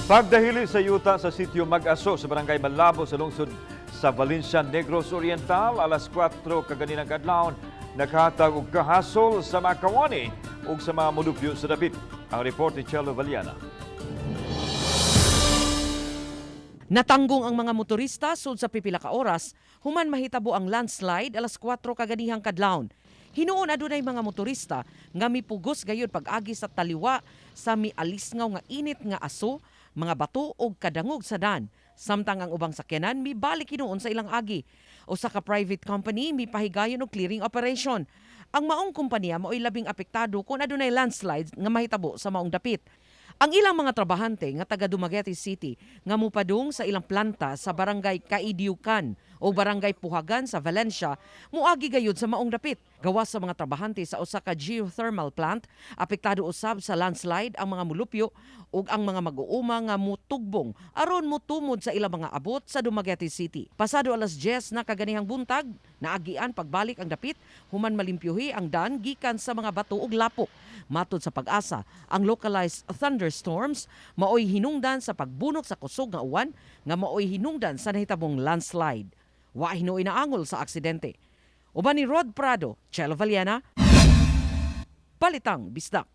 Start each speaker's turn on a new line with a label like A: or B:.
A: Pagdahili sa yuta sa sitio Mag-Aso sa barangay Malabo sa lungsod sa Valencia, Negros Oriental, alas 4 kaganinang adlaw, nakahatag og kahasol sa mga kawani ug sa mga mulupyo sa dapit. Ang report ni Chelo Valiana.
B: Natanggong ang mga motorista sud sa pipila ka oras human mahitabo ang landslide alas 4 kaganihang kadlawon. Hinuon adunay mga motorista nga mipugos gayud pag-agi sa taliwa sa mialisngaw nga init nga aso, mga bato ug kadangog sa dan. Samtang ang ubang sakyanan mibalik hinuon sa ilang agi. Usa ka private company mipahigayon og clearing operation. Ang maong kompanya mao'y labing apektado kung adunay landslide nga mahitabo sa maong dapit. Ang ilang mga trabahante nga taga Dumaguete City nga mupadung sa ilang planta sa barangay Kaidiukan o barangay Puhagan sa Valencia muagi gayud sa maong dapit. Gawas sa mga trabahante sa usa ka geothermal plant, apektado usab sa landslide ang mga mulupyo ug ang mga mag-uuma nga mutugbong aron mutumod sa ilang mga abot sa Dumaguete City. Pasado alas 10 na kaganihang buntag, naagian pagbalik ang dapit human malimpyuhi ang dan gikan sa mga bato ug lapok. Matod sa Pag-asa, ang localized thunderstorms maoy hinungdan sa pagbunok sa kusog nga uwan nga maoy hinungdan sa nahitabong landslide. Wa hinuoy na angol sa aksidente. Uban ni Rod Prado, Chelo Valiana, Balitang Bisdak.